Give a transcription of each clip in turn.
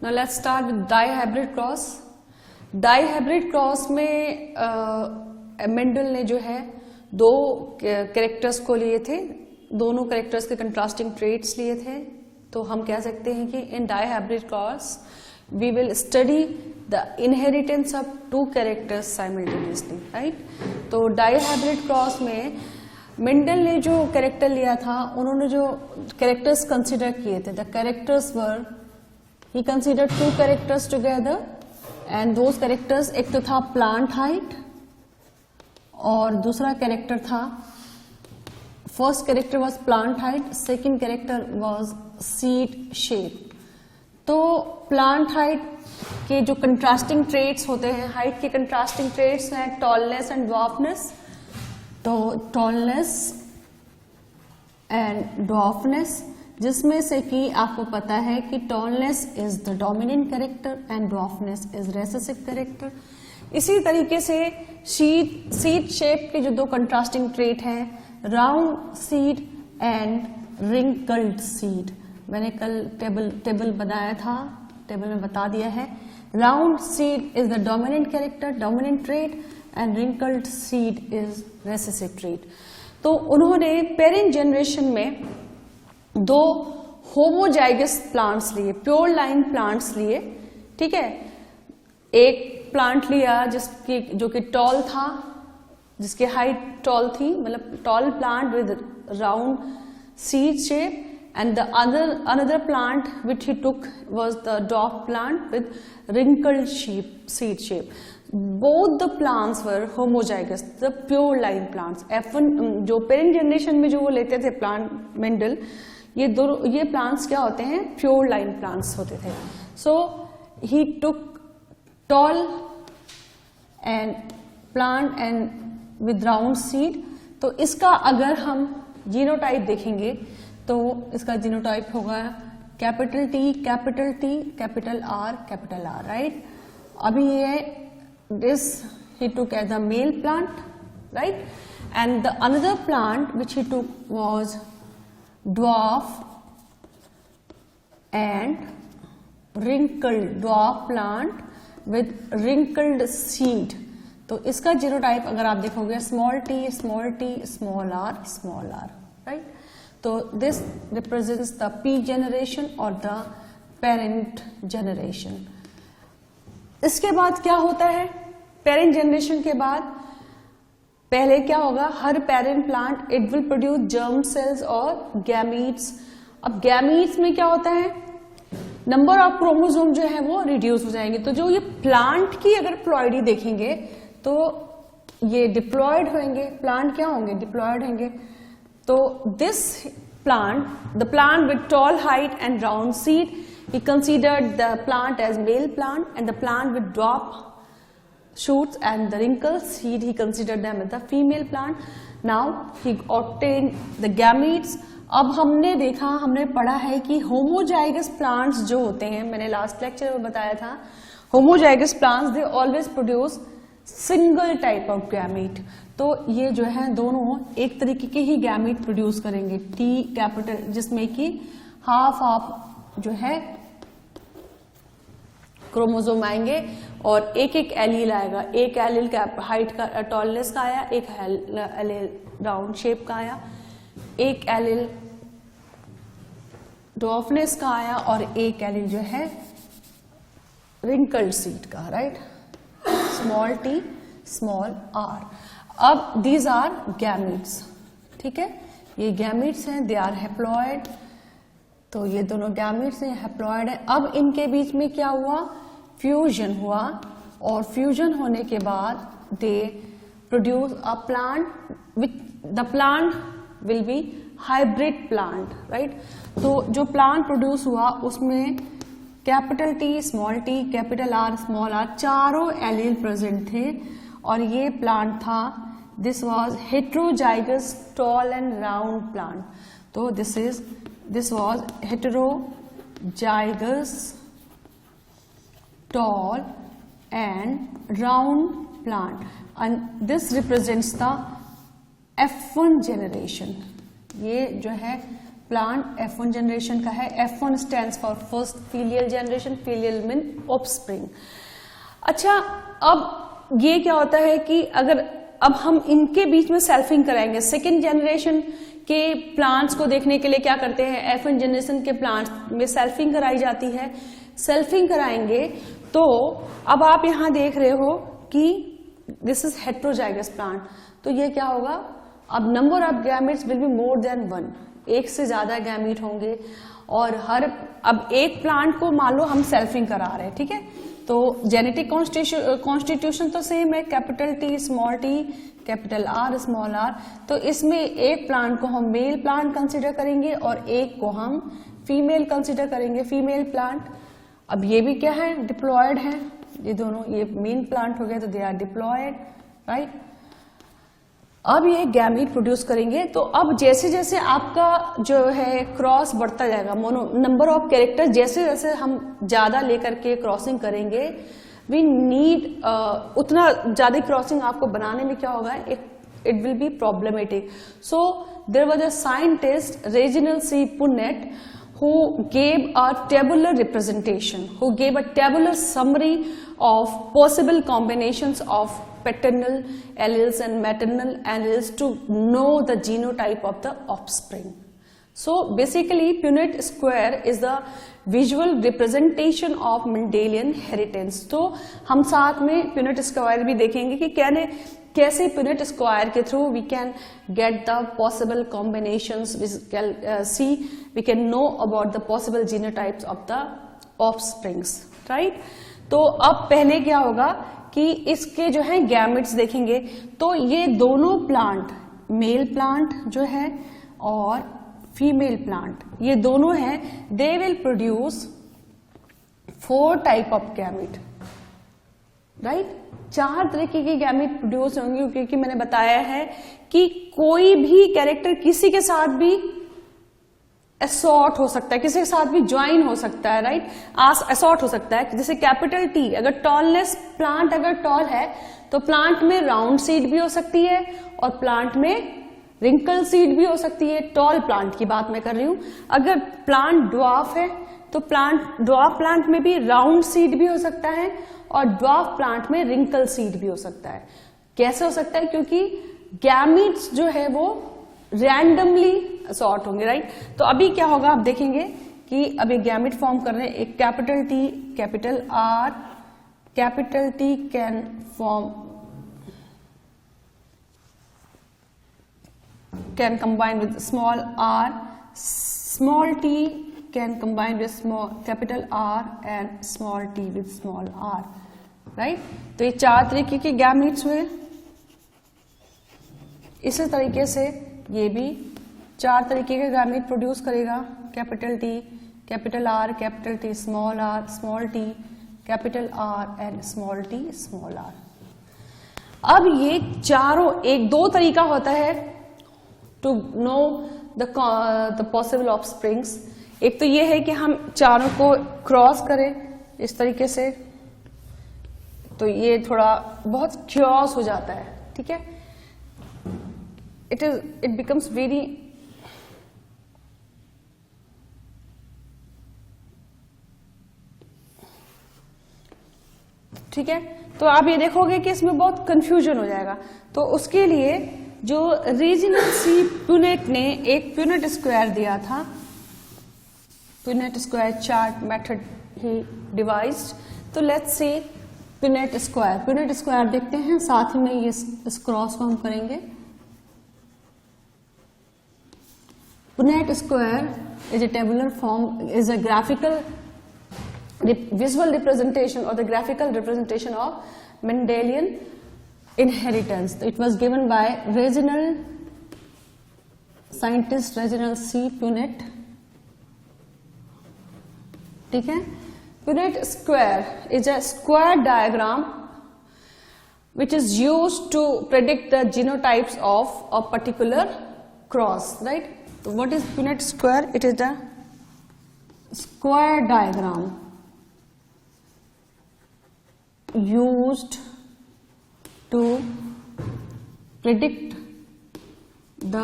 Now let's start with dihybrid cross. Dihybrid cross में Mendel ने जो है दो कैरेक्टर्स को लिए थे, दोनों कैरेक्टर्स के कंट्रास्टिंग ट्रेट्स लिए थे. तो हम कह सकते हैं कि in dihybrid cross we will study the inheritance of two characters simultaneously, right. तो डाईहाइब्रिड क्रॉस में मेंडल ने जो कैरेक्टर लिया था, उन्होंने जो कैरेक्टर्स कंसिडर किए थे, the characters were, he considered two characters together and those characters, एक तो था प्लांट हाइट और दूसरा कैरेक्टर था, first character was plant height, second character was seed shape. तो प्लांट हाइट के जो कंट्रास्टिंग ट्रेट्स होते हैं, हाइट के कंट्रास्टिंग ट्रेट्स हैं टॉलनेस एंड ड्वार्फनेस. तो टॉलनेस एंड ड्वार्फनेस, जिसमें से कि आपको पता है कि tallness is the dominant character and dwarfness is recessive character. इसी तरीके से सीड शेप के जो दो कंट्रास्टिंग ट्रेट हैं, round seed and wrinkled seed. मैंने कल टेबल बनाया था, टेबल में बता दिया है. Round seed is the dominant character, dominant trait, and wrinkled seed is recessive trait. तो उन्होंने पेरेंट जनरेशन में दो होमोजाइगस प्लांट्स लिए, प्योर लाइन प्लांट्स लिए, ठीक है. एक प्लांट लिया जिसकी जो कि टॉल था, जिसकी हाइट टॉल थी, मतलब tall plant with round seed shape, and the another plant which he took was the dwarf plant with wrinkled seed shape. Both the plants were homozygous, the pure line plants. F1 जो parent generation में जो वो लेते थे plant Mendel, ये plants क्या होते हैं, pure line plants होते थे. So he took tall and plant and with round seed. तो इसका अगर हम जीनोटाइप देखेंगे तो इसका जीनोटाइप होगा capital T, capital T, capital R, right. अभी ये this he took as a male plant, right. And the another plant which he took was dwarf and wrinkled, dwarf plant with wrinkled seed. तो इसका genotype अगर आप देखोगे small T, small R, right. So this represents the P generation or the parent generation. इसके बाद क्या होता है, पेरेंट जनरेशन के बाद पहले क्या होगा, हर parent plant it will produce germ cells और गैमीट्स. अब गैमीट्स में क्या होता है, नंबर ऑफ क्रोमोसोम जो है वो रिड्यूस हो जाएंगे. तो जो ये प्लांट की अगर प्लॉइडी देखेंगे तो ये डिप्लॉयड होंगे, प्लांट क्या होंगे, डिप्लॉयड होंगे. तो this plant, the plant with tall height and round seed, he considered the plant as male plant, and the plant with dwarf shoots and the wrinkled seed, he considered them as the female plant. Now he obtained the gametes. अब हमने देखा, हमने पढ़ा है कि homozygous plants जो होते हैं, मैंने लास्ट लेक्चर में बताया था, homozygous plants they always produce single type of gamete. तो ये जो है दोनों एक तरीके के ही गैमेट प्रोड्यूस करेंगे, टी कैपिटल, जिसमें कि हाफ ऑफ जो है क्रोमोसोम आएंगे और एक एक एलील आएगा. एक एलील हाइट का टॉलनेस का आया, एक एलील राउंड शेप का आया, एक एलील ड्वार्फनेस का आया और एक एलील जो है रिंकल्ड सीड का, right. Small T, small R. अब दीज आर गैमेट्स, ठीक है. ये गैमेट्स हैं, दे आर हैप्लॉयड. तो ये दोनों गैमेट्स हैं, हैप्लॉयड है. अब इनके बीच में क्या हुआ, फ्यूजन हुआ, और फ्यूजन होने के बाद they produce a plant, which the plant will be hybrid plant, right. तो जो प्लांट प्रोड्यूस हुआ उसमें capital T, small T, capital R, small R, चारों एलील प्रेजेंट थे. और ये प्लांट था, this was heterozygous tall and round plant. तो this was heterozygous tall and round plant, and this represents the F1 generation. ये जो है plant F1 generation का है। F1 stands for first filial generation, filial mean offspring. अच्छा, अब ये क्या होता है कि अगर अब हम इनके बीच में सेल्फिंग कराएंगे, सेकेंड जनरेशन के प्लांट्स को देखने के लिए क्या करते हैं, F1 जनरेशन के प्लांट्स में सेल्फिंग कराई जाती है। सेल्फिंग कराएंगे तो अब आप यहां देख रहे हो कि दिस इज हेट्रोजाइगस प्लांट, तो ये क्या होगा, अब number of gametes will be more than 1, एक से ज्यादा गैमेट होंगे। और अब एक प्लांट को मान लो हम सेल्फिंग करा रहे हैं, ठीक है, तो जेनेटिक कॉन्स्टिट्यूशन तो सेम है, capital T small t capital R small r। तो इसमें एक प्लांट को हम मेल प्लांट कंसिडर करेंगे और एक को हम फीमेल कंसिडर करेंगे, फीमेल प्लांट। अब ये भी क्या है, डिप्लॉयड है, ये दोनों, ये मेन प्लांट हो गया तो दे आर डिप्लॉयड, राइट। अब ये गैमीट प्रोड्यूस करेंगे। तो अब जैसे जैसे आपका जो है क्रॉस बढ़ता जाएगा, नंबर ऑफ कैरेक्टर जैसे जैसे हम ज्यादा लेकर के क्रॉसिंग करेंगे, वी नीड उतना ज्यादा क्रॉसिंग आपको बनाने में क्या होगा, it will be problematic. So there was a scientist Reginald C Punnett who gave a tabular representation, who gave a tabular summary of possible combinations of paternal alleles and maternal alleles to know the genotype of the offspring. So basically Punnett square is the visual representation of Mendelian heritance. तो हम साथ में Punnett square भी देखेंगे कि कैसे Punnett square के through we can get the possible combinations, we can know about the possible genotypes of the offsprings, right? तो अब पहले क्या होगा कि इसके जो है गैमेट्स देखेंगे। तो ये दोनों प्लांट, मेल प्लांट जो है और फीमेल प्लांट, ये दोनों हैं, दे will produce 4 type of gamete, right. 4 तरीके की गैमेट प्रोड्यूस होंगी, क्योंकि मैंने बताया है कि कोई भी कैरेक्टर किसी के साथ भी असॉर्ट हो सकता है, किसी के साथ भी ज्वाइन हो सकता है, राइट, असॉर्ट हो सकता है। जैसे कैपिटल T, अगर टॉलनेस प्लांट अगर टॉल है तो प्लांट में राउंड सीड भी हो सकती है और प्लांट में रिंकल सीड भी हो सकती है। टॉल प्लांट की बात मैं कर रही हूं। अगर प्लांट ड्वार्फ है तो ड्वार्फ प्लांट में भी राउंड सीड भी हो सकता है और ड्वार्फ प्लांट में रिंकल सीड भी हो सकता है। कैसे हो सकता है, क्योंकि गैमीट्स जो है वो रैंडमली सॉर्ट होंगे, राइट। तो अभी क्या होगा आप देखेंगे कि अब एक गैमेट फॉर्म कर रहे हैं, एक capital T capital R, capital T can form can combine with small r, small t can combine with capital R and small t with small r, right? तो ये 4 तरीके के गैमेट्स हुए। इसी तरीके से ये भी 4 तरीके के गैमेट प्रोड्यूस करेगा, capital T capital R capital T small r small t capital R and small t small r। अब ये चारों, एक 2 तरीका होता है to know the possible offsprings। एक तो ये है कि हम चारों को क्रॉस करें इस तरीके से, तो ये थोड़ा बहुत क्रॉस हो जाता है, ठीक है, it becomes very ठीक है। तो आप ये देखोगे कि इसमें बहुत कंफ्यूजन हो जाएगा। तो उसके लिए जो रीजनल सी पुनेट ने एक पुनेट स्क्वायर दिया था, पुनेट स्क्वायर चार्ट मेथड ही डिवाइस्ड। तो लेट्स से पुनेट स्क्वायर देखते हैं, साथ ही में ये इस क्रॉस को हम करेंगे। Punnett square is a tabular form, is a graphical visual representation or the graphical representation of Mendelian inheritance. It was given by scientist Reginald C. Punnett. ठीक है, Punnett square is a square diagram which is used to predict the genotypes of a particular cross, right? So what is Punnett square? It is the square diagram used to predict the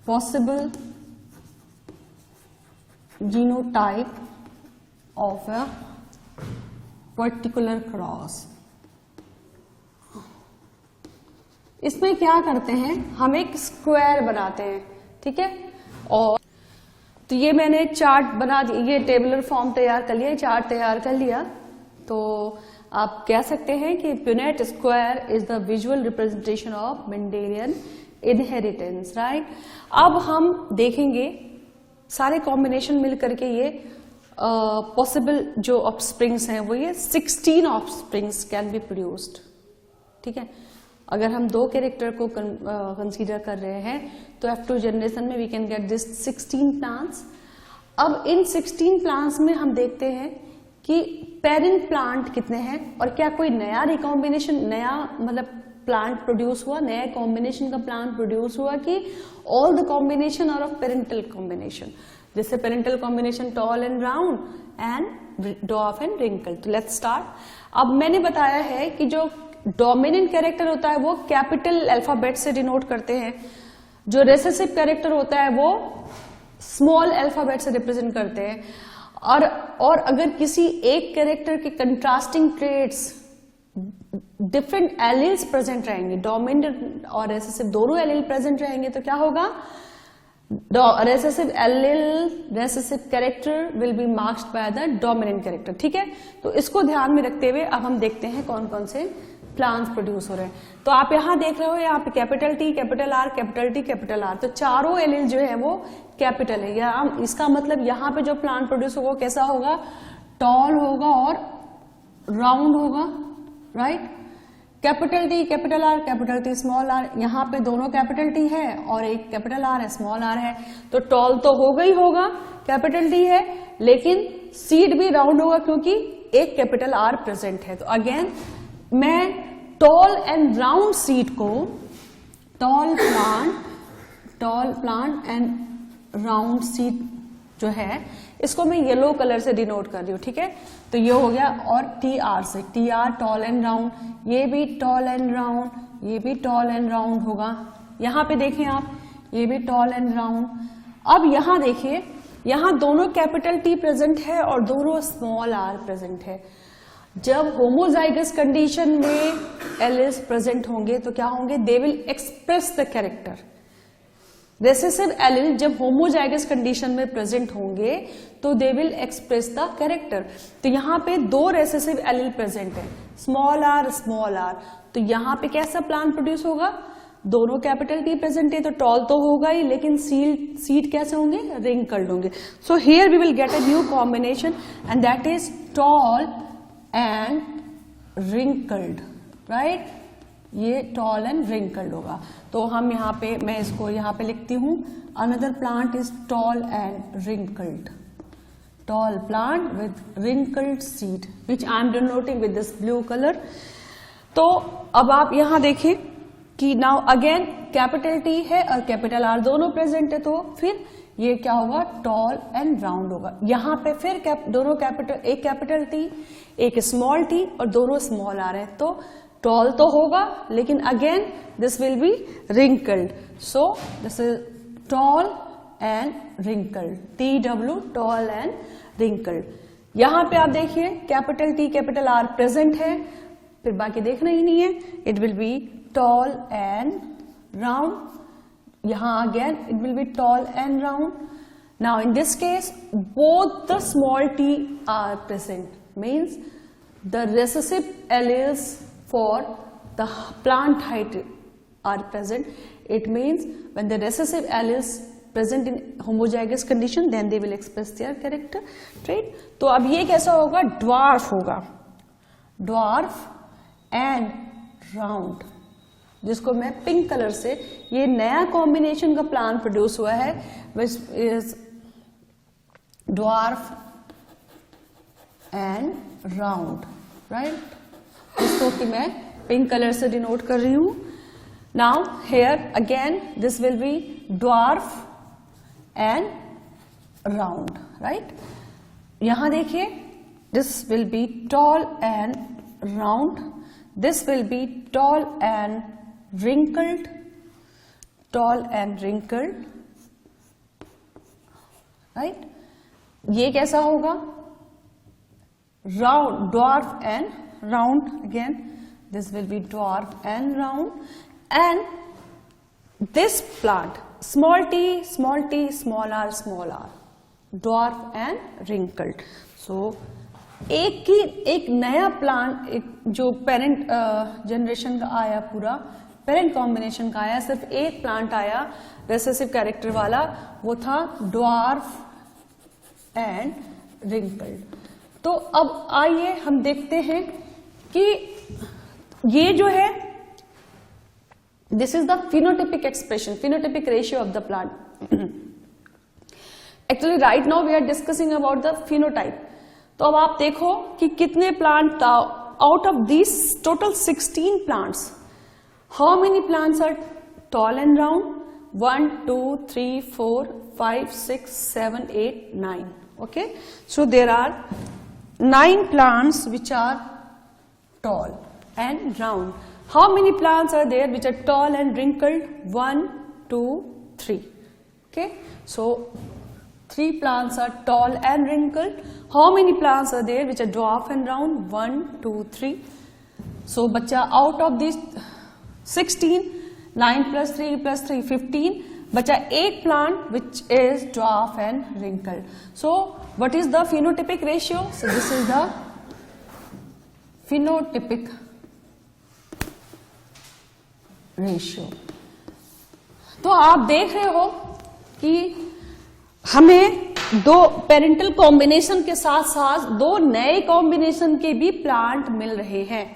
possible genotype of a particular cross. इसमें क्या करते हैं, हम एक square बनाते हैं, ठीक है। और तो ये मैंने एक चार्ट बना दिया, ये टेबुलर फॉर्म तैयार कर लिया, चार्ट तैयार कर लिया। तो आप कह सकते हैं कि Punnett square is the visual representation of Mendelian inheritance, right. अब हम देखेंगे सारे कॉम्बिनेशन मिल करके ये पॉसिबल जो ऑफस्प्रिंग्स हैं वो ये 16 ऑफस्प्रिंग्स कैन बी प्रोड्यूस्ड, ठीक है। अगर हम 2 कैरेक्टर को कंसीडर कर रहे हैं तो F2 जनरेशन में we can get this 16 plants. अब इन 16 प्लांट्स में हम देखते हैं कि पेरेंट प्लांट कितने हैं और क्या कोई नया रिकॉम्बिनेशन, नया मतलब प्लांट प्रोड्यूस हुआ, नया कॉम्बिनेशन का प्लांट प्रोड्यूस हुआ कि ऑल द कॉम्बिनेशन और ऑफ पेरेंटल कॉम्बिनेशन, जैसे parental combination tall and round and dwarf and wrinkle. तो लेट्स स्टार्ट। अब मैंने बताया है कि जो डोमिनेंट कैरेक्टर होता है वो कैपिटल अल्फाबेट से डिनोट करते हैं, जो रिसेसिव कैरेक्टर होता है वो स्मॉल अल्फाबेट से रिप्रेजेंट करते हैं। और अगर किसी एक कैरेक्टर के contrasting traits, different alleles present रहेंगे, डोमिनेंट और रिसेसिव दोनों एलील प्रेजेंट रहेंगे, तो क्या होगा, recessive character will be marked by the dominant character, ठीक है। तो इसको ध्यान में रखते हुए अब हम देखते हैं कौन कौन से प्लांट्स प्रोड्यूस हो रहे हैं। तो आप यहां देख रहे हो, यहाँ पे capital T, capital R, capital T, capital are, तो चारों एलील जो है वो कैपिटल है। या इसका मतलब यहाँ पे जो प्लांट प्रोड्यूस होगा कैसा होगा, टॉल होगा और राउंड होगा, right. Capital T, capital R, capital T, small R, यहाँ पे दोनों कैपिटल टी है और एक कैपिटल आर है, स्मॉल आर है। तो टॉल तो होगा ही होगा, कैपिटल टी है, लेकिन सीड भी राउंड होगा क्योंकि एक कैपिटल आर प्रेजेंट है। तो अगेन मैं टॉल एंड राउंड सीड को, tall plant and round seed जो है इसको मैं येलो कलर से डिनोट कर रही हूं, ठीक है। तो ये हो गया, और टी आर से, T R tall and round, ये भी टॉल एंड राउंड, ये भी टॉल एंड राउंड होगा। यहां पे देखें आप, ये भी टॉल एंड राउंड। अब यहां देखिए, यहां दोनों कैपिटल टी प्रेजेंट है और दोनों स्मॉल आर प्रेजेंट है। जब होमोजाइगस कंडीशन में एलिल्स प्रेजेंट होंगे तो क्या होंगे, they will express the character. Recessive allele जब होमोजाइगस कंडीशन में प्रेजेंट होंगे तो they will express the character. तो यहाँ पे 2 रेसेसिव एलिल प्रेजेंट है, स्मॉल आर, स्मॉल आर। तो यहाँ पे कैसा प्लांट प्रोड्यूस होगा, दोनों कैपिटल टी प्रेजेंट है तो टॉल तो होगा ही, लेकिन सीड कैसे होंगे, रिंकल्ड होंगे। So here we will get a new combination and that is tall and wrinkled, right. ये टॉल एंड रिंकल्ड होगा। तो हम यहाँ पे, मैं इसको यहाँ पे लिखती हूं, another plant is tall and wrinkled, tall plant with wrinkled seed which I am denoting with this blue colour. तो अब आप यहाँ देखें कि नाउ अगेन कैपिटल टी है और कैपिटल आर दोनों प्रेजेंट है, तो फिर ये क्या होगा, टॉल एंड राउंड होगा। यहाँ पे फिर दोनों कैपिटल, एक कैपिटल टी, एक स्मॉल टी और दोनों स्मॉल आर है, तो टॉल तो होगा, लेकिन again this will be wrinkled. So this is tall and wrinkled, TW, tall and wrinkled. यहां पे आप देखिए capital T, capital R present है, फिर बाकी देखना ही नहीं है, it will be tall and round. यहां again it will be tall and round. Now in this case both the small T R present, means the recessive alleles for the plant height are present. It means when the recessive alleles present in homozygous condition, then they will express their character trait. तो अब ये कैसा होगा, dwarf होगा, dwarf and round, जिसको मैं pink colour से, ये नया कॉम्बिनेशन का प्लांट प्रोड्यूस हुआ है which is dwarf and round, right? इसको कि मैं पिंक कलर से डिनोट कर रही हूं। Now here again this will B dwarf and round, right. यहां देखिए, this will be tall and round, this will be tall and wrinkled, toll and wrinkled, right. ये कैसा होगा? Round, dwarf and round, again this will be dwarf and round, and this plant small t, small r, dwarf and wrinkled. So एक नया plant, एक जो parent generation का आया, पूरा पेरेंट कॉम्बिनेशन का आया, सिर्फ एक प्लांट आया रिसेसिव कैरेक्टर वाला, वो था ड्वार्फ एंड रिंकल्ड। तो अब आइए हम देखते हैं कि ये जो है, this is the phenotypic expression, phenotypic ratio of the plant. Actually right now we are discussing about the phenotype. तो अब आप देखो कि कितने plant, out of this total 16 plants, how many plants are tall and round? 1 2 3 4 5 6 7 8 9. Okay, so there are 9 plants which are tall and round. How many plants are there which are tall and wrinkled? 1 2 3. Okay, so 3 plants are tall and wrinkled. How many plants are there which are dwarf and round? 1 2 3. So बच्चा out of these 16, 9 plus 3 plus 3 15, बचा एक plant which is dwarf and wrinkled. So what is the phenotypic ratio? So this is the phenotypic ratio. तो आप देख रहे हो कि हमें दो पेरेंटल कॉम्बिनेशन के साथ साथ दो नए कॉम्बिनेशन के भी प्लांट मिल रहे हैं,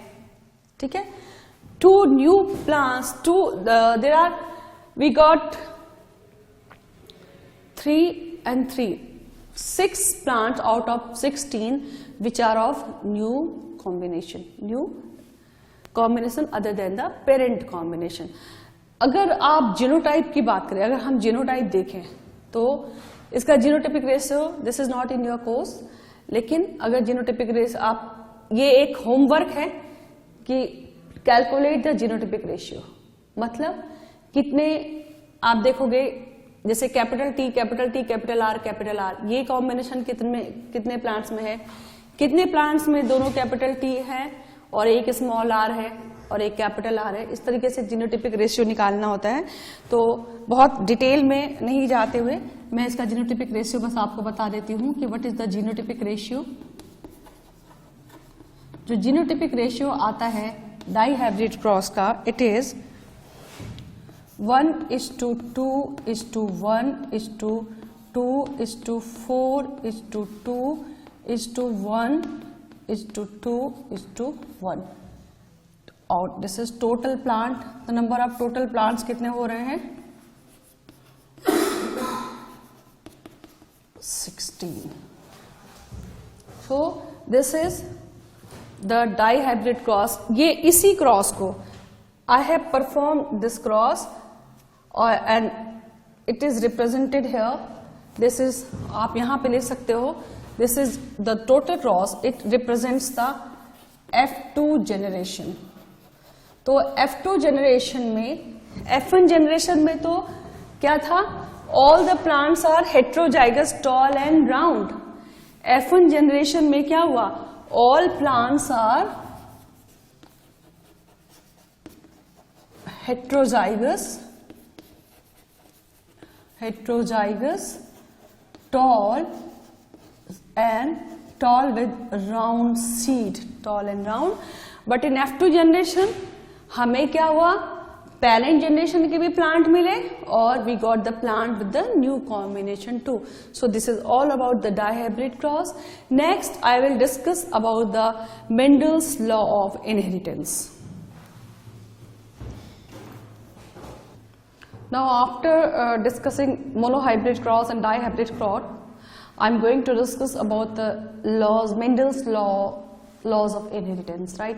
ठीक है। 2 new plants, there are, we got 3 and 3, 6 plants out of 16 which are of new combination other than the parent combination. अगर आप जीनोटाइप की बात करें, अगर हम जीनोटाइप देखें तो इसका genotypic ratio, this is not in your course, लेकिन अगर जीनोटिपिक रेशियो, आप, ये एक होमवर्क है कि कैलकुलेट द जीनोटिपिक रेशियो, मतलब कितने, आप देखोगे जैसे कैपिटल टी कैपिटल आर, ये कॉम्बिनेशन कितने प्लांट्स में है, कितने प्लांट्स में दोनों कैपिटल टी है और एक स्मॉल आर है और एक कैपिटल आर है। इस तरीके से जीनोटिपिक रेशियो निकालना होता है। तो बहुत डिटेल में नहीं जाते हुए मैं इसका जीनोटिपिक रेशियो बस आपको बता देती हूं कि what is the genotypic ratio. जो जीनोटिपिक रेशियो आता है डाइहाइब्रिड क्रॉस का, इट इज 1:2:1:2:2:1:2:1:1. और this is total plant. The number of total plants कितने हो रहे हैं? 16. सो this is the dihybrid cross. ये इसी क्रॉस को, I have perform this cross and it is represented here. This is, आप यहां पे लिख सकते हो, this is the total cross, it represents the F2 generation. तो F2 जनरेशन में, F1 जनरेशन में तो क्या था? All the plants are heterozygous tall and round. F1 generation में क्या हुआ? All plants are heterozygous tall with round seed, tall and round. But in F2 generation हमें क्या हुआ? Parent generation के भी plant मिले और we got the plant with the new combination too. So this is all about the dihybrid cross. Next I will discuss about the Mendel's law of inheritance. Now after discussing monohybrid cross and dihybrid cross, I'm going to discuss about the laws, Mendel's laws of inheritance, right?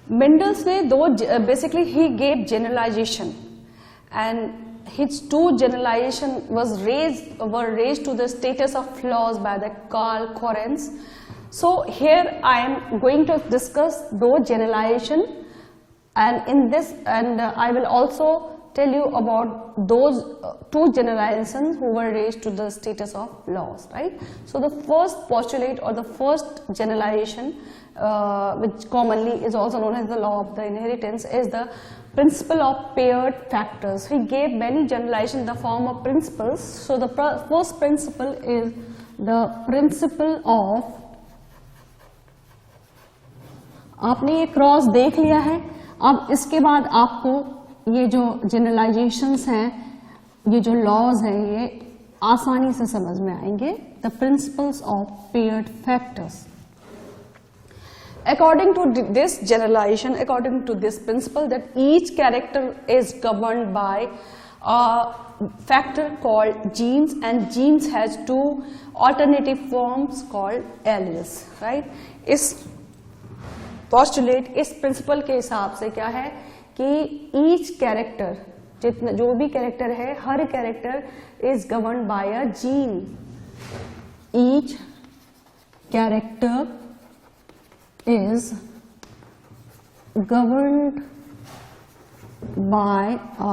Mendel's ne basically he gave generalization, and his 2 generalization were raised to the status of laws by the Karl Correns. So here I am going to discuss those generalization, and in this, and I will also tell you about those two generations who were raised to the status of laws, right? So the first postulate or the first generalization, which commonly is also known as the law of the inheritance, is the principle of paired factors. He gave many generalizations in the form of principles. So the first principle is the principle of, आपने ये cross देख लिया है, अब इसके बाद आपको ये जो जनरलाइजेशंस हैं, ये जो लॉज हैं, ये आसानी से समझ में आएंगे. The principles of paired factors. According to this generalization, according to this principle, that each character is governed by a factor called genes, and genes has two alternative forms called alleles, right? इस postulate, इस principle के हिसाब से क्या है कि each character, जितना जो भी character है, हर character is governed by a gene. Each character is governed by a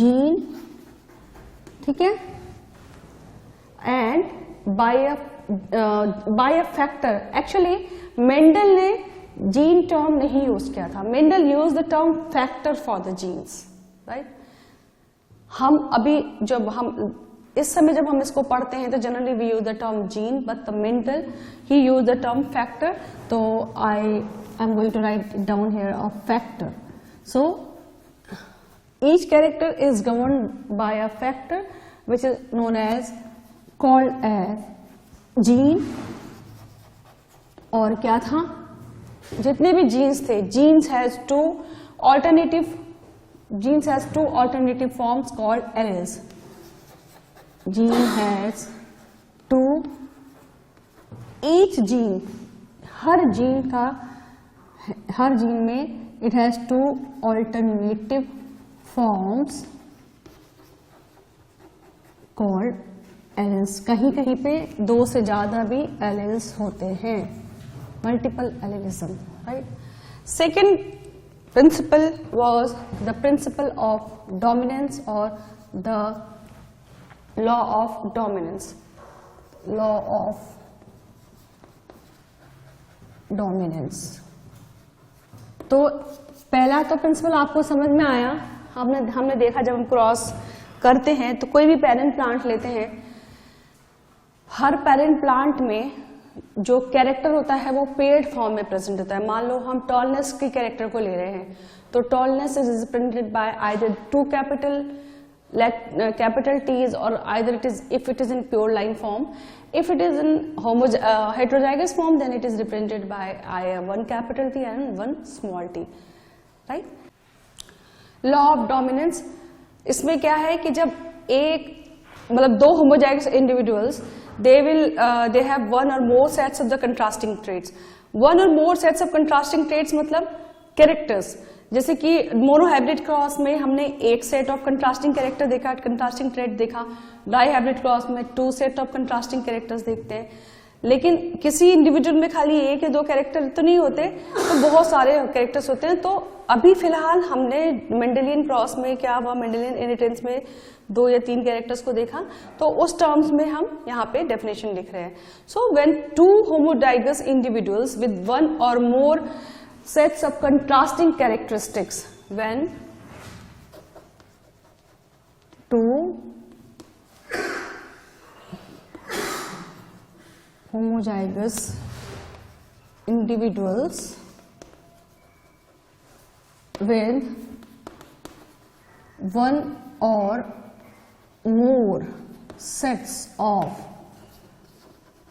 gene, ठीक है, and by a factor. Actually Mendel ने जीन टर्म नहीं यूज किया था. Mendel use the term factor for the genes, right. हम अभी जब हम इस समय जब हम इसको पढ़ते हैं तो generally we use the term gene, but the Mendel he use the term factor. तो I am going to write down here a factor. So each character is governed by a factor which is known as called as gene. और क्या था, जितने भी genes थे, genes has two alternative forms called alleles. Gene has two, each gene, हर gene में it has two alternative forms called alleles. कहीं कहीं पे दो से ज्यादा भी alleles होते हैं, multiple allelism, right? Second principle was the principle of dominance or the law of dominance. Law of dominance. तो पहला तो प्रिंसिपल आपको समझ में आया. हमने देखा जब हम क्रॉस करते हैं तो कोई भी पेरेंट प्लांट लेते हैं, हर पेरेंट प्लांट में जो कैरेक्टर होता है वो पेयर्ड फॉर्म में प्रेजेंट होता है. मान लो हम टॉलनेस के कैरेक्टर को ले रहे हैं, तो tallness is represented by either two capital T's, or either if it is in pure line form. If it is in heterozygous form, then it is represented by one capital T and one small t, right? Law of dominance, इसमें क्या है कि जब एक मतलब दो homozygous individuals, they have one or more sets of the contrasting traits. One or more sets of contrasting traits मतलब characters. जैसे कि मोनोहाइब्रिड क्रॉस में हमने एक सेट ऑफ कंट्रास्टिंग कैरेक्टर देखा, कंट्रास्टिंग ट्रेट देखा. डाईहाइब्रिड क्रॉस में two set of contrasting characters देखते हैं. लेकिन किसी इंडिविजुअल में खाली एक या दो कैरेक्टर तो नहीं होते, तो बहुत सारे कैरेक्टर्स होते हैं. तो अभी फिलहाल हमने मेंडेलियन क्रॉस में क्या हुआ, मेंडेलियन इनहेरिटेंस में 2 या 3 कैरेक्टर्स को देखा. तो उस टर्म्स में हम यहाँ पे डेफिनेशन लिख रहे हैं. So when two homozygous individuals with one और more sets of contrasting characteristics, when two homozygous individuals with one or more sets of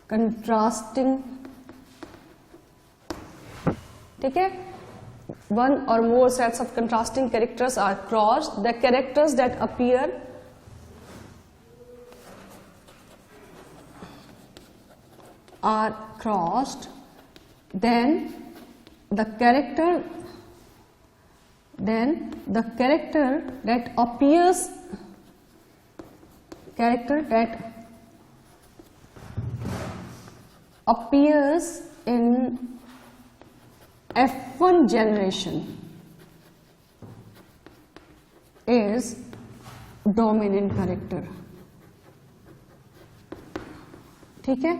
contrasting, ठीक है, one or more sets of contrasting characters are crossed. The characters that appear are crossed, then the character that appears in F1 generation is dominant character. ठीक है,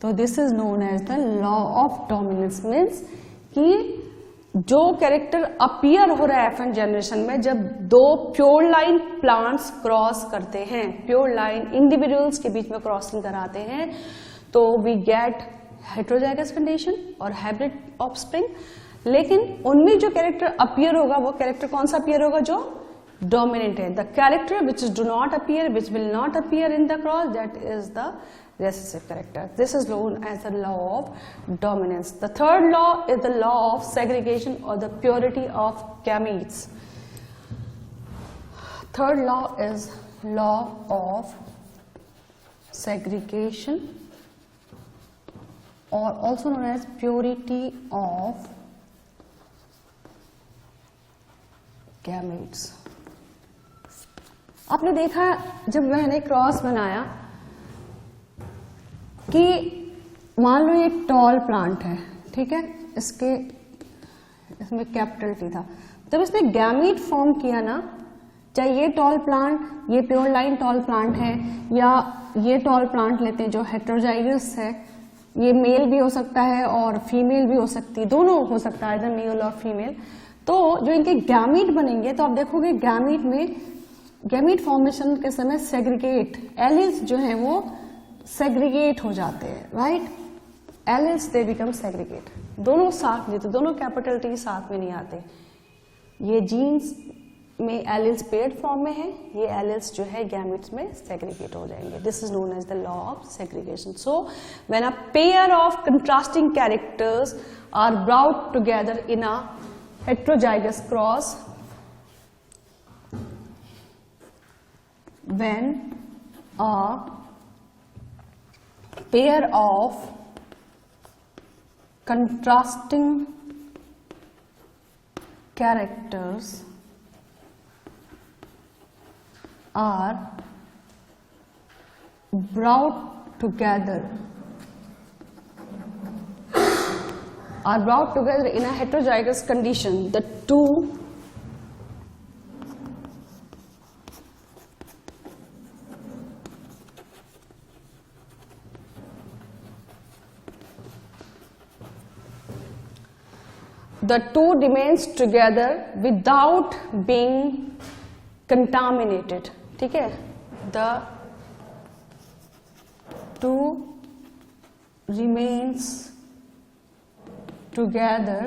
तो this is known as the law of dominance, means कि जो character appear हो रहा है F1 generation में, जब दो प्योर लाइन प्लांट्स क्रॉस करते हैं, प्योर लाइन इंडिविजुअल्स के बीच में क्रॉसिंग कराते हैं, तो वी गेट हेटेरोजाइगस कंडीशन और हाइब्रिड ऑफस्प्रिंग। लेकिन उनमें जो कैरेक्टर अपीयर होगा वो कैरेक्टर कौन सा अपीयर होगा? जो डोमिनेंट है। The character which do not appear, which will not appear in the cross, that is the recessive character. This is known as the law of dominance. The third law is the law of segregation or the purity of gametes. Third law is law of segregation or also known as purity of gametes. आपने देखा जब मैंने cross बनाया कि मान लो एक tall plant है, ठीक है, इसमें कैपिटल टी था, जब इसने गैमीट फॉर्म किया ना, चाहे ये टॉल प्लांट, ये प्योर लाइन टॉल प्लांट है, या ये टॉल प्लांट लेते हैं जो हेटेरोजाइगस है, ये मेल भी हो सकता है और फीमेल भी हो सकती है, दोनों हो सकता है, इधर मेल और फीमेल। तो जो इनके गैमीट बनेंगे, तो आप देखोगे गैमीट में, गैमीट फॉर्मेशन के समय सेग्रीगेट एलिल्स जो है वो सेग्रीगेट हो जाते हैं, right? Alleles they become segregate, दोनों साथ नहीं, तो दोनों कैपिटल टी साथ में नहीं आते। ये जीन्स में एलिल्स पेयर्ड फॉर्म में है, ये एलिल्स जो है गैमेट्स में सेग्रीगेट हो जाएंगे। This is known as the law of segregation. So when a pair of contrasting characters are brought together in a heterozygous cross, when a pair of contrasting characters are brought together in a heterozygous condition, the two remains together without being contaminated. ठीक है, the two remains together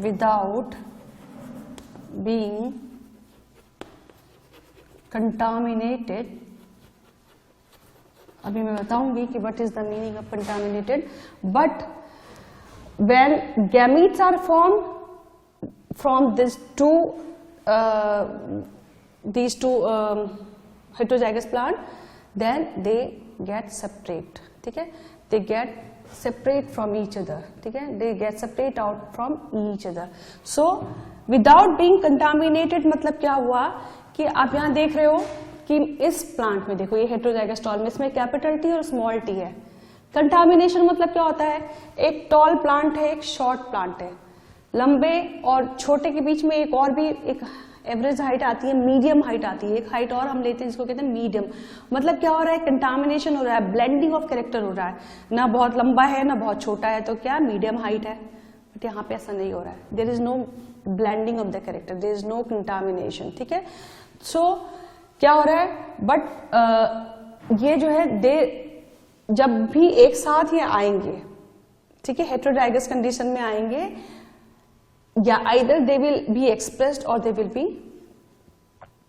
without being contaminated. अभी मैं बताऊंगी कि what is the meaning of contaminated. But when gametes are formed from these two heterozygous plant, then they get separate. ठीक है, they get separate from each other. ठीक है, they get separate out from each other. So without being contaminated मतलब क्या हुआ कि आप यहाँ देख रहे हो कि इस प्लांट में देखो, ये हेटेरोजाइगस टॉल में, इसमें कैपिटल टी और स्मॉल टी है। कंटामिनेशन मतलब क्या होता है? एक टॉल प्लांट है, एक शॉर्ट प्लांट है, लंबे और छोटे के बीच में एक और भी एक एवरेज हाइट आती है, मीडियम हाइट आती है, एक हाइट और हम लेते हैं जिसको कहते हैं मीडियम। मतलब क्या हो रहा है? कंटामिनेशन हो रहा है, ब्लेंडिंग ऑफ कैरेक्टर हो रहा है, ना बहुत लंबा है ना बहुत छोटा है, तो क्या मीडियम हाइट है। बट यहाँ पे ऐसा नहीं हो रहा है, there is no blending of the character, there is no contamination. ठीक है, सो क्या हो रहा है? बट ये जो है दे जब भी एक साथ ये आएंगे, ठीक है, हेटेरोजाइगस कंडीशन में आएंगे, या either they will be expressed और they will be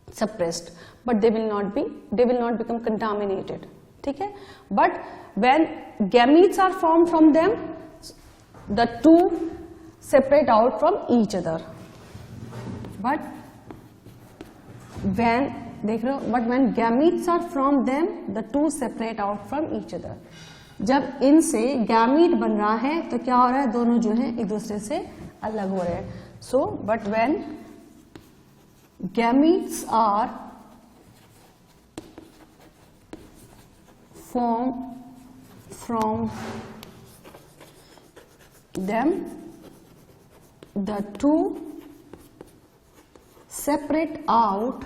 suppressed, but they will not become contaminated. ठीक है, but when gametes are form from them, the two separate out from each other. But when देख रहे हो, but when gametes are from them, the two separate out from each other. जब इनसे gamete बन रहा है तो क्या हो रहा है? दोनों जो है एक दूसरे से अलग हो रहे हैं। So but when gametes are form from them, the two separate out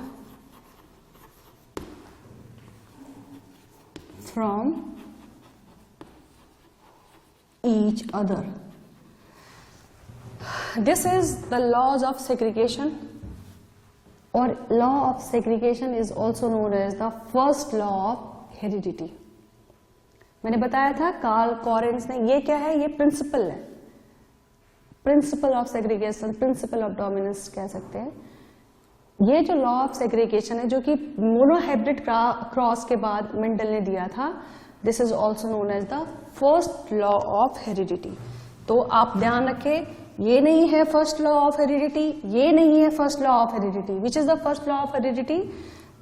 from each other. This is the laws of segregation, or law of segregation is also known as the first law of heredity. मैंने बताया था Karl Correns ने, ये क्या है, ये principal है, principle of segregation, principle of dominance कह सकते हैं। ये जो लॉ ऑफ सेग्रीगेशन है जो कि मोनोहाइब्रिड क्रॉस के बाद मेंडल ने दिया था, this is also known as the first law of heredity. तो आप ध्यान रखें, ये नहीं है फर्स्ट लॉ ऑफ हेरिडिटी, ये नहीं है first law of heredity. Which is the first law of heredity?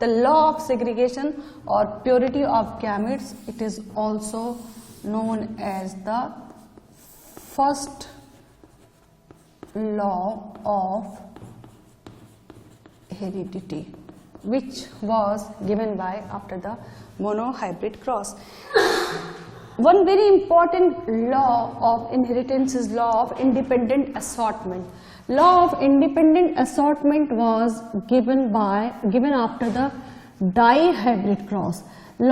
The law of segregation और purity of gametes. It is also known as the first law of heredity, which was given by after the monohybrid cross. One very important law of inheritance is law of independent assortment. Law of independent assortment was given after the dihybrid cross.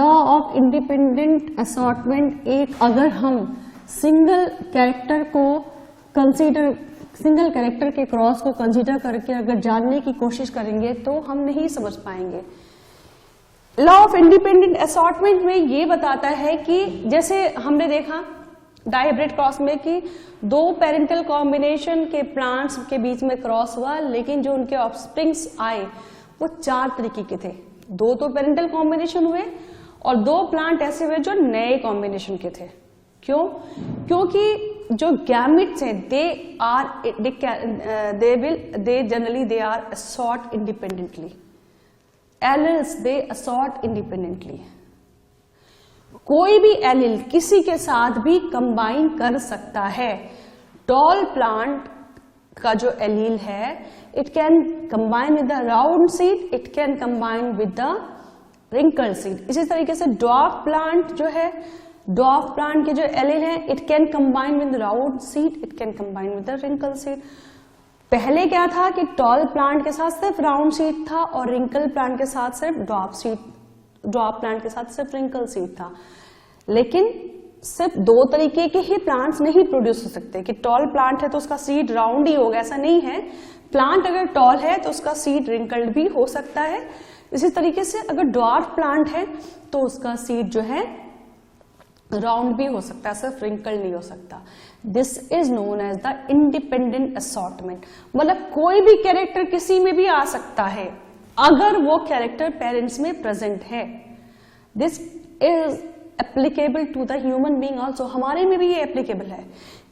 Law of independent assortment, एक अगर हम single character के cross को consider करके अगर जानने की कोशिश करेंगे तो हम नहीं समझ पाएंगे। लॉ ऑफ इंडिपेंडेंट असॉर्टमेंट में ये बताता है कि जैसे हमने देखा डायहाइब्रिड क्रॉस में कि दो पेरेंटल कॉम्बिनेशन के प्लांट्स के बीच में क्रॉस हुआ, लेकिन जो उनके ऑफस्प्रिंग्स आए वो 4 तरीके के थे। 2 तो पेरेंटल कॉम्बिनेशन हुए और 2 प्लांट ऐसे हुए जो नए कॉम्बिनेशन के थे। क्यों? क्योंकि जो गैमेट्स हैं they generally they are assort independently, alleles they assort independently. कोई भी एलिल किसी के साथ भी कंबाइन कर सकता है। टॉल प्लांट का जो एलील है, it can combine with the round seed, it can combine with the wrinkle seed. इसी तरीके से ड्वार्फ प्लांट जो है, ड्वार्फ प्लांट के जो एलील है, it can combine with round seed, it can combine with the wrinkle seed. पहले क्या था कि टॉल प्लांट के साथ सिर्फ राउंड सीड था और रिंकल प्लांट के साथ सिर्फ ड्वार्फ प्लांट के साथ सिर्फ रिंकल सीड था। लेकिन सिर्फ 2 तरीके के ही प्लांट्स नहीं प्रोड्यूस हो सकते कि टॉल प्लांट है तो उसका सीड राउंड ही होगा, ऐसा नहीं है। प्लांट अगर टॉल है तो उसका सीड रिंकल्ड भी हो सकता है। इसी तरीके से अगर ड्वार्फ प्लांट है तो उसका सीड जो है राउंड भी हो सकता है, सिर्फ रिंकल नहीं हो सकता। This is known as the independent assortment. मतलब कोई भी कैरेक्टर किसी में भी आ सकता है अगर वो कैरेक्टर पेरेंट्स में प्रेजेंट है। This is applicable to the human being also. हमारे में भी ये एप्लीकेबल है।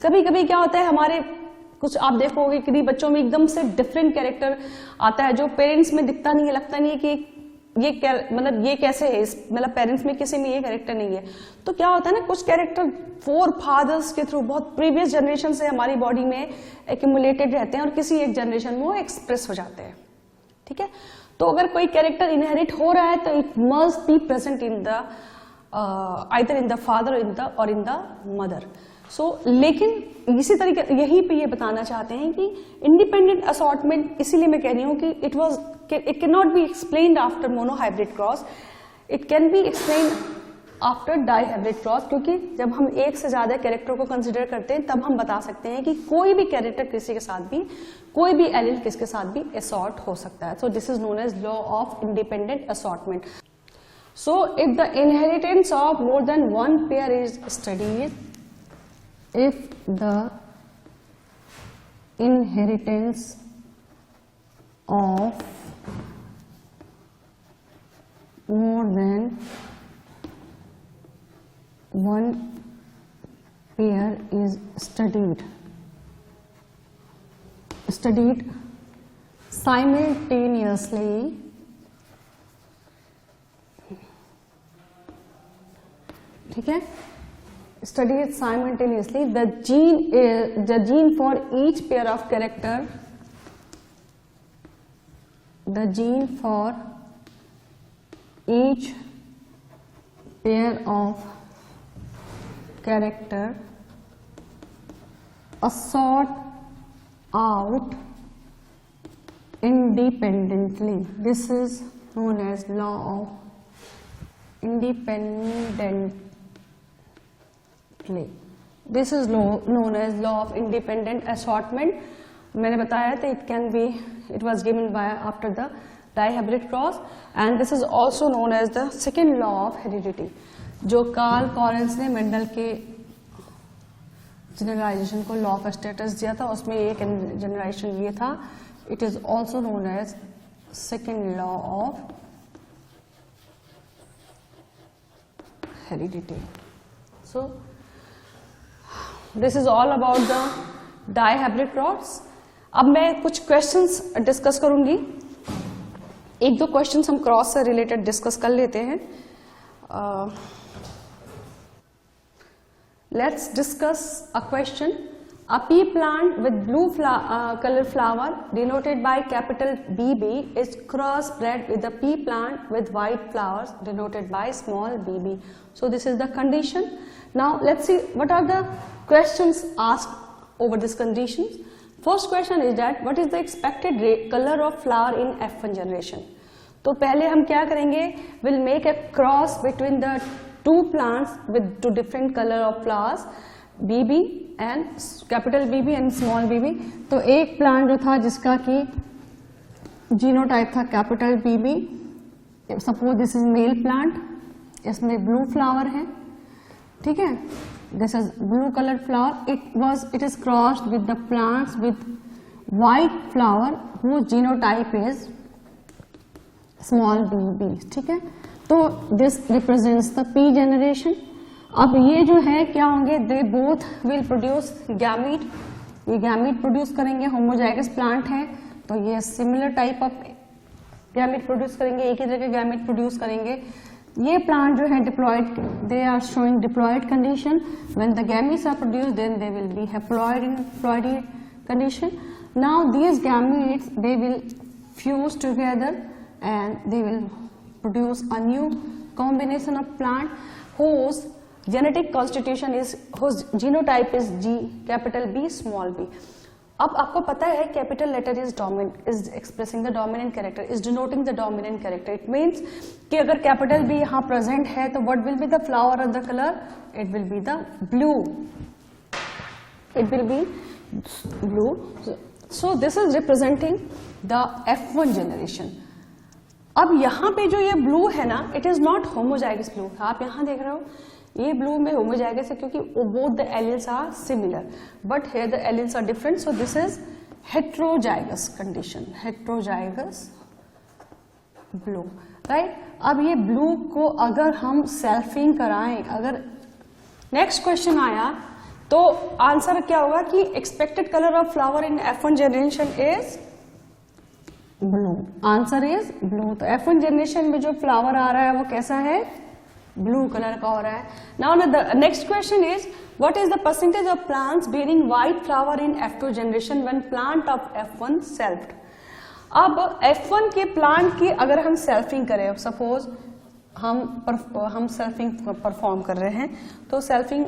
कभी कभी क्या होता है, हमारे कुछ आप देखोगे कि बच्चों में एकदम से डिफरेंट कैरेक्टर आता है जो पेरेंट्स में दिखता नहीं है, लगता नहीं है कि ये मतलब ये कैसे है, मतलब पेरेंट्स में किसी में ये कैरेक्टर नहीं है। तो क्या होता है ना, कुछ कैरेक्टर 4 फादर्स के थ्रू बहुत प्रीवियस जनरेशन से हमारी बॉडी में एक्यूमुलेटेड रहते हैं और किसी एक जनरेशन में वो एक्सप्रेस हो जाते हैं। ठीक है, तो अगर कोई कैरेक्टर इनहेरिट हो रहा है तो it must be present in the either in the father और इन द मदर। सो लेकिन इसी तरीके यहीं पे ये बताना चाहते हैं कि इंडिपेंडेंट असॉर्टमेंट, इसीलिए मैं कह रही हूं कि it cannot be explained after monohybrid cross, it can be explained after dihybrid cross, क्योंकि जब हम एक से ज्यादा कैरेक्टर को कंसिडर करते हैं तब हम बता सकते हैं कि कोई भी कैरेक्टर किसी के साथ भी, कोई भी एलिल किसके साथ भी असॉर्ट हो सकता है। So this is known as law of independent assortment. So if the inheritance of more than 1 pair is studied, if the inheritance of more than 1 pair is studied simultaneously, ठीक है, studied simultaneously, the gene for each pair of character, the gene for each pair of character assort out independently. This is known as law of independently. This is known as law of independent assortment. मैंने बताया था it was given by after the dihybrid cross, and this is also known as the second law of heredity, जो Carl Correns ने Mendel के generalisation को law of status दिया था, उसमें एक जनरलाइजेशन ये था. It is also known as second law of heredity. So this is all about the dihybrid cross. अब मैं कुछ क्वेश्चंस डिस्कस करूंगी. एक दो क्वेश्चंस हम क्रॉस से रिलेटेड डिस्कस कर लेते हैं. Let's discuss a question. A pea plant with blue color flower denoted by capital BB is crossbred with a pea plant with white flowers denoted by small bb. So this is the condition. Now let's see what are the questions asked over these conditions. First question is that what is the expected color of flower in F1 generation? तो पहले हम क्या करेंगे? We'll make a cross between the two plants with two different color of flowers, BB and capital BB and small BB. तो एक plant जो था जिसका कि जीनोटाइप था capital BB, suppose this is male plant, इसमें ब्लू फ्लावर है, ठीक है, this is blue colour flower. It is crossed with the plants with white flower whose genotype is small BB, ठीक है. तो this represents the P generation. अब ये जो है क्या होंगे? They both will produce gamete. ये गैमीट प्रोड्यूस करेंगे. होमोजाइगस प्लांट है तो ये similar type of gamete produce करेंगे, एक ही तरह के गैमीट प्रोड्यूस करेंगे. ये प्लांट जो है diploid, they are showing diploid condition. When the gametes are produced then they will be haploid in ploidy condition. Now these gametes they will fuse together and they will produce a new combination of plant whose genetic constitution is, whose genotype is G capital B small b. अब आपको पता है capital letter is dominant, is expressing the dominant character, is denoting the dominant character. It means कि अगर capital B यहाँ प्रेजेंट है तो what will be the flower of the colour? It will be the blue. It will be blue. So this is representing the F1 generation. अब यहाँ पे जो ये ब्लू है ना, it is not homozygous blue. आप यहाँ देख रहे हो ये ब्लू में होमोजाइगस है क्योंकि both the alleles are similar, but here the alleles are different. So this is heterozygous condition, heterozygous blue, right. अब ये ब्लू को अगर हम सेल्फिंग कराएं, अगर नेक्स्ट क्वेश्चन आया तो आंसर क्या होगा कि expected colour of flower in F1 generation is blue. Answer is blue. तो F1 जनरेशन में जो फ्लावर आ रहा है वो कैसा है? ब्लू कलर का हो रहा है. Now the next question is what is the percentage of plants bearing white flower in F2 generation when plant of F1 सेल्फ्ड. अब F1 के प्लांट की अगर हम सेल्फिंग करें, सपोज हम सेल्फिंग परफॉर्म कर रहे हैं, तो सेल्फिंग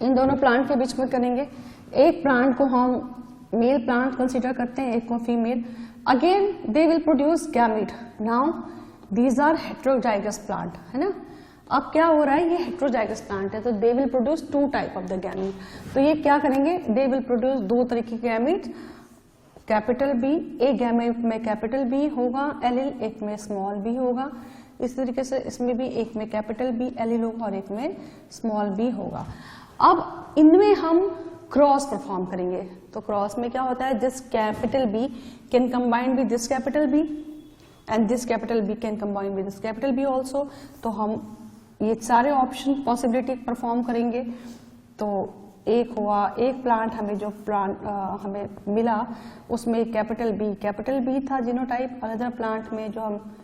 इन दोनों प्लांट के बीच में करेंगे. एक प्लांट को हम मेल प्लांट कंसीडर करते हैं, एक को female. Again they will produce gamete. Now these are heterozygous plant, है ना. अब क्या हो रहा है? ये हेट्रोजाइगस प्लांट है तो they will produce two type of the gamete. तो ये क्या करेंगे? दे विल प्रोड्यूस दो तरीके के गैमीट. कैपिटल बी, एक गैमीट में कैपिटल बी होगा एलिल, एक में स्मॉल बी होगा. इस तरीके से इसमें भी एक में कैपिटल बी एलिल होगा और एक में स्मॉल बी होगा. अब इनमें हम क्रॉस परफॉर्म करेंगे. तो क्रॉस में क्या होता है? This capital B can combine with this capital B and this capital B can combine with this capital B also. तो हम ये सारे ऑप्शन पॉसिबिलिटी परफॉर्म करेंगे. तो एक हुआ, एक प्लांट हमें जो प्लांट हमें मिला उसमें कैपिटल बी था जीनोटाइप. अनदर प्लांट में जो हम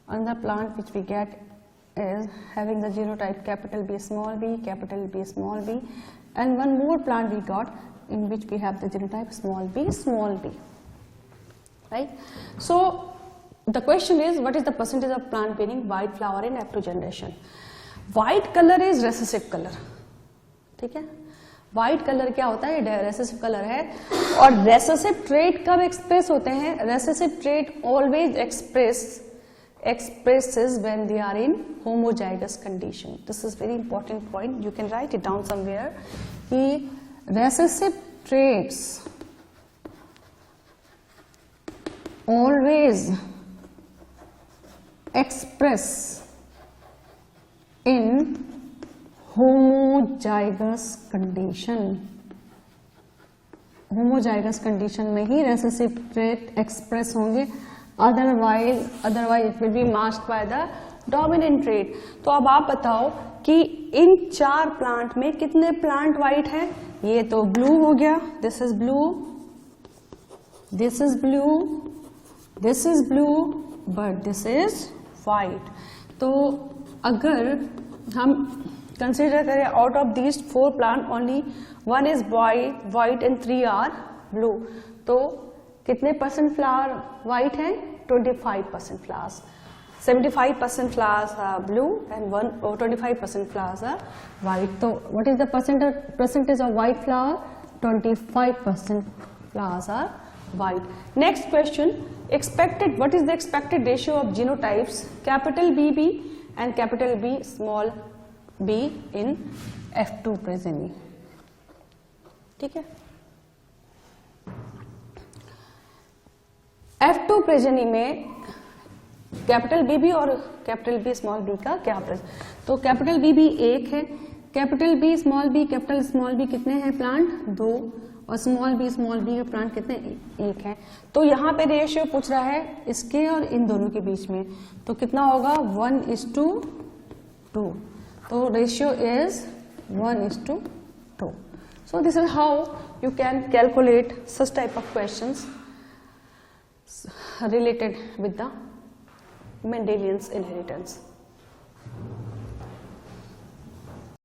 another plant which we get is having the genotype capital B small b, capital B small b, and one more plant we got in which we have the genotype small b, right? So the question is what is the percentage of plant bearing white flower in F2 generation? White color is recessive color, ठीक है. White colour क्या होता है, recessive colour है। और recessive trait कब express होते हैं, recessive trait always expresses when they are in homozygous condition. This is very important point, you can write it down somewhere कि recessive traits always express in homozygous condition. homozygous condition में ही recessive trait express होंगे, otherwise it will be masked by the dominant trait. तो अब आप बताओ कि इन 4 plant में कितने प्लांट वाइट हैं, ये तो ब्लू हो गया, this is blue, this is blue, this is blue, but this is white. तो अगर हम कंसिडर करें out of these 4 plant only 1 is white and 3 are blue, तो कितने परसेंट फ्लावर वाइट है, 25% flowers, 75% flowers are blue and 25% flowers are white. So what is the percentage of white flower, 25% flowers are white. Next question, what is the expected ratio of genotypes capital BB and capital B small b in F2 progeny? ठीक है, F2 प्रेजेनी में capital BB और capital B small b का क्या present, तो capital BB 1 है, capital B small b, capital small b कितने हैं प्लांट, 2, और स्मॉल b के प्लांट कितने, 1 है। तो यहाँ पे रेशियो पूछ रहा है इसके और इन दोनों के बीच में, तो कितना होगा 1:2, तो ratio is 1:2। So this is how you can calculate such type of questions related with the Mendelian's inheritance.